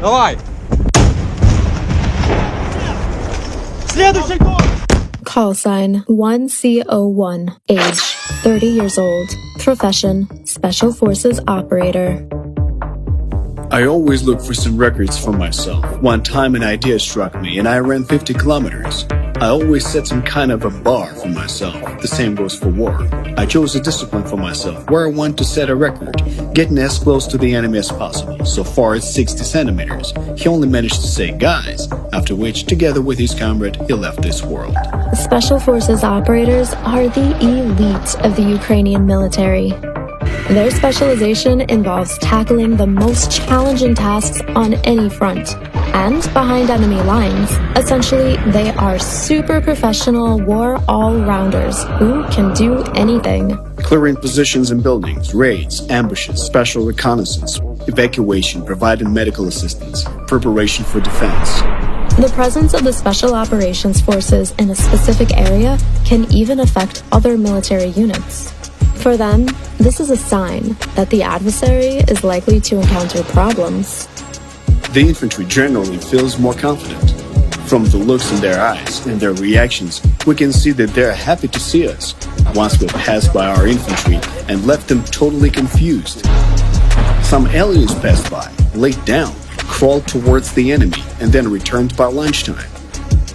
Давай! Следующий гол! Call sign 1CO1, age 30 years old, profession Special Forces operator. I always look for some records for myself. One time an idea struck me and I ran 50 kilometers. I always set some kind of a bar for myself. The same goes for war. I chose a discipline for myself where I want to set a record, getting as close to the enemy as possible. So far it's 60 centimeters. He only managed to say guys, after which, together with his comrade, he left this world. Special Forces operators are the elite of the Ukrainian military. Their specialization involves tackling the most challenging tasks on any front. And behind enemy lines, essentially, they are super professional war all-rounders who can do anything. Clearing positions in buildings, raids, ambushes, special reconnaissance, evacuation, providing medical assistance, preparation for defense. The presence of the Special Operations Forces in a specific area can even affect other military units. For them, this is a sign that the adversary is likely to encounter problems. The infantry generally feels more confident. From the looks in their eyes and their reactions, we can see that they're happy to see us. Once we passed by our infantry and left them totally confused. Some aliens passed by, laid down, crawled towards the enemy, and then returned by lunchtime.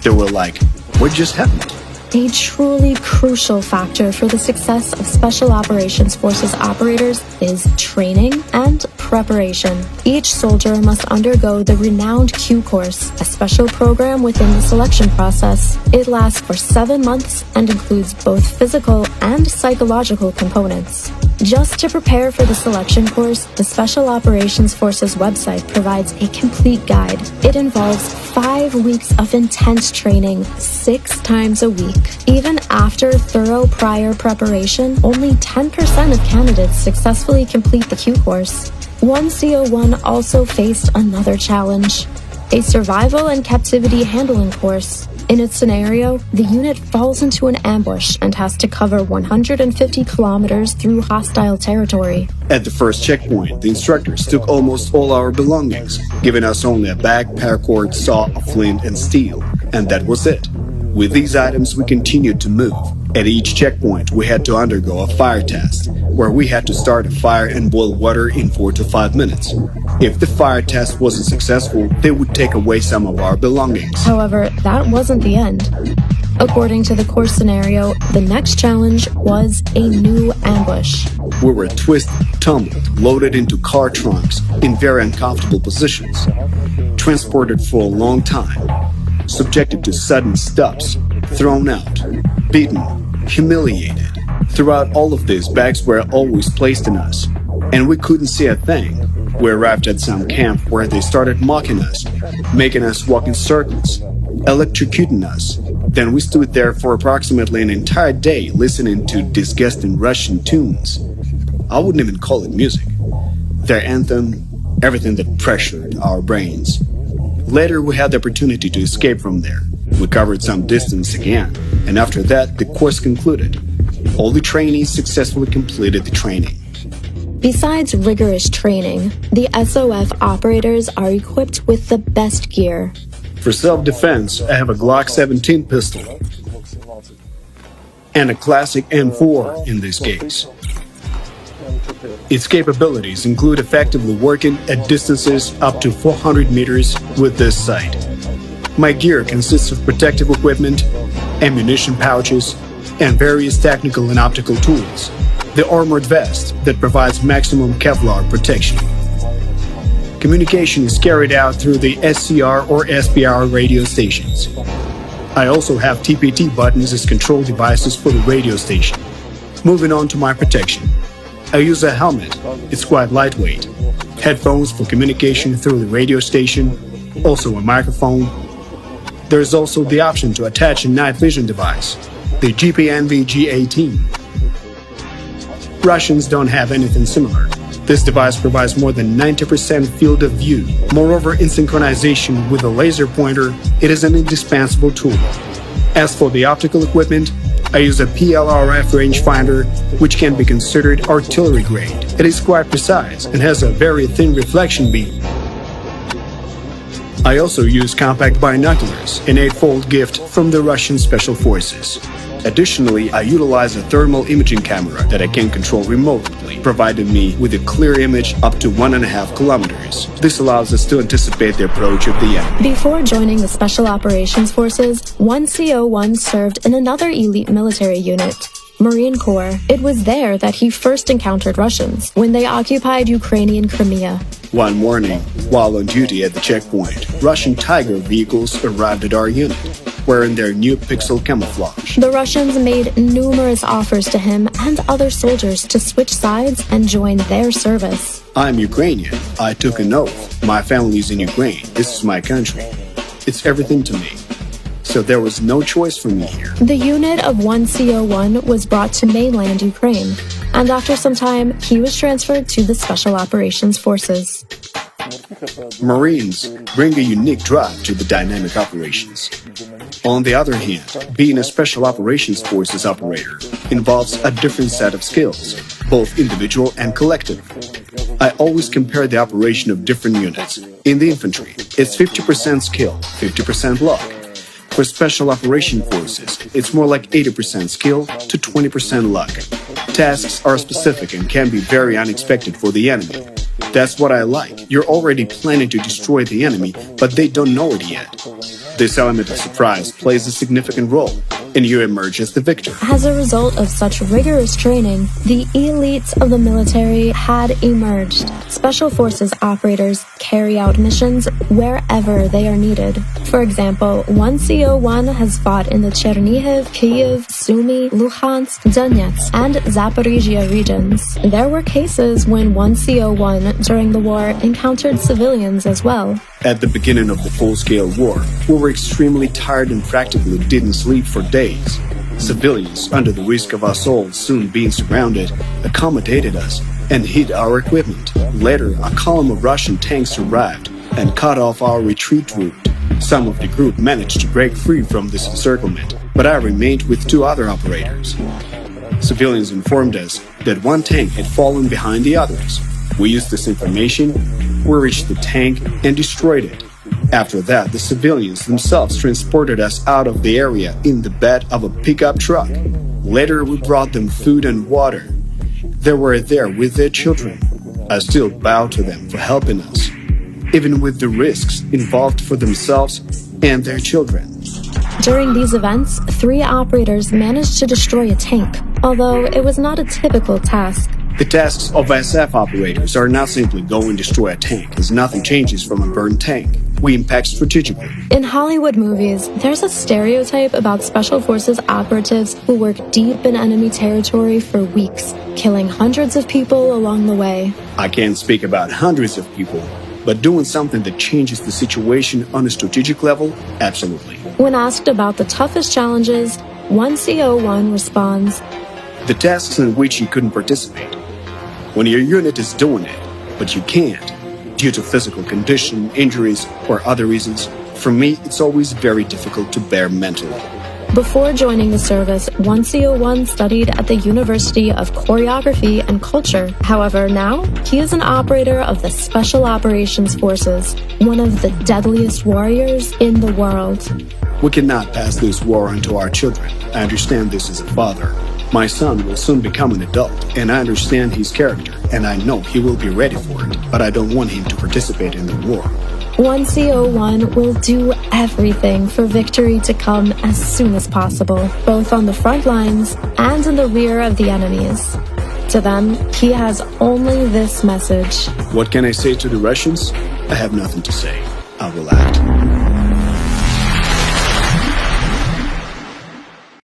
They were like, what just happened? A truly crucial factor for the success of Special Operations Forces operators is training and preparation. Each soldier must undergo the renowned Q course, a special program within the selection process. It lasts for 7 months and includes both physical and psychological components. Just to prepare for the selection course, the Special Operations Forces website provides a complete guide. It involves 5 weeks of intense training, 6 times a week. Even after thorough prior preparation, only 10% of candidates successfully complete the Q course. 1CO1 also faced another challenge, a survival and captivity handling course. In its scenario, the unit falls into an ambush and has to cover 150 kilometers through hostile territory. At the first checkpoint, the instructors took almost all our belongings, giving us only a bag, paracord, saw, a flint, and steel. And that was it. With these items, we continued to move. At each checkpoint, we had to undergo a fire test, where we had to start a fire and boil water in 4 to 5 minutes. If the fire test wasn't successful, they would take away some of our belongings. However, that wasn't the end. According to the course scenario, the next challenge was a new ambush. We were twisted, tumbled, loaded into car trunks in very uncomfortable positions, transported for a long time, subjected to sudden stops, thrown out, beaten, humiliated. Throughout all of this, bags were always placed in us, and we couldn't see a thing. We arrived at some camp where they started mocking us, making us walk in circles, electrocuting us. Then we stood there for approximately an entire day listening to disgusting Russian tunes. I wouldn't even call it music. Their anthem, everything that pressured our brains. Later, we had the opportunity to escape from there. We covered some distance again, and after that, the course concluded. All the trainees successfully completed the training. Besides rigorous training, the SOF operators are equipped with the best gear. For self-defense, I have a Glock 17 pistol and a classic M4 in this case. Its capabilities include effectively working at distances up to 400 meters with this sight. My gear consists of protective equipment, ammunition pouches, and various technical and optical tools. The armored vest that provides maximum Kevlar protection. Communication is carried out through the SCR or SPR radio stations. I also have TPT buttons as control devices for the radio station. Moving on to my protection. I use a helmet. It's quite lightweight. Headphones for communication through the radio station. Also a microphone. There is also the option to attach a night vision device, the GPNV G18. Russians don't have anything similar. This device provides more than 90% field of view. Moreover, in synchronization with a laser pointer, it is an indispensable tool. As for the optical equipment, I use a PLRF rangefinder, which can be considered artillery grade. It is quite precise and has a very thin reflection beam. I also use compact binoculars, an 8-fold gift from the Russian Special Forces. Additionally, I utilize a thermal imaging camera that I can control remotely, providing me with a clear image up to 1.5 kilometers. This allows us to anticipate the approach of the enemy. Before joining the Special Operations Forces, 1CO1 served in another elite military unit, Marine Corps. It was there that he first encountered Russians, when they occupied Ukrainian Crimea. One morning, while on duty at the checkpoint, Russian Tiger vehicles arrived at our unit, wearing their new pixel camouflage. The Russians made numerous offers to him and other soldiers to switch sides and join their service. I'm Ukrainian. I took an oath. My family is in Ukraine. This is my country. It's everything to me. So there was no choice for me here. The unit of 1CO1 was brought to mainland Ukraine, and after some time, he was transferred to the Special Operations Forces. Marines bring a unique drive to the dynamic operations. On the other hand, being a Special Operations Forces operator involves a different set of skills, both individual and collective. I always compare the operation of different units. In the infantry, it's 50% skill, 50% luck. For Special Operation Forces, it's more like 80% skill to 20% luck. Tasks are specific and can be very unexpected for the enemy. That's what I like. You're already planning to destroy the enemy, but they don't know it yet. This element of surprise plays a significant role, and you emerge as the victor. As a result of such rigorous training, the elites of the military had emerged. Special Forces operators carry out missions wherever they are needed. For example, 1CO1 has fought in the Chernihiv, Kyiv, Sumy, Luhansk, Donetsk, and Zaporizhia regions. There were cases when 1CO1 during the war encountered civilians as well. At the beginning of the full-scale war, we were extremely tired and practically didn't sleep for days. Civilians, under the risk of us all soon being surrounded, accommodated us and hid our equipment. Later, a column of Russian tanks arrived and cut off our retreat route. Some of the group managed to break free from this encirclement, but I remained with 2 other operators. Civilians informed us that one tank had fallen behind the others. We used this information, we reached the tank and destroyed it. After that, the civilians themselves transported us out of the area in the bed of a pickup truck. Later, we brought them food and water. They were there with their children. I still bow to them for helping us, even with the risks involved for themselves and their children. During these events, 3 operators managed to destroy a tank, although it was not a typical task. The tasks of SF operators are not simply go and destroy a tank, as nothing changes from a burned tank. We impact strategically. In Hollywood movies, there's a stereotype about Special Forces operatives who work deep in enemy territory for weeks, killing hundreds of people along the way. I can't speak about hundreds of people, but doing something that changes the situation on a strategic level, absolutely. When asked about the toughest challenges, 1CO1 responds, the tasks in which you couldn't participate. When your unit is doing it, but you can't, due to physical condition, injuries, or other reasons, for me, it's always very difficult to bear mentally. Before joining the service, 1CO1 studied at the University of Choreography and Culture. However, now, he is an operator of the Special Operations Forces, one of the deadliest warriors in the world. We cannot pass this war on to our children. I understand this as a father. My son will soon become an adult, and I understand his character, and I know he will be ready for it, but I don't want him to participate in the war. 1CO1 will do everything for victory to come as soon as possible, both on the front lines and in the rear of the enemies. To them, he has only this message. What can I say to the Russians? I have nothing to say. I will act.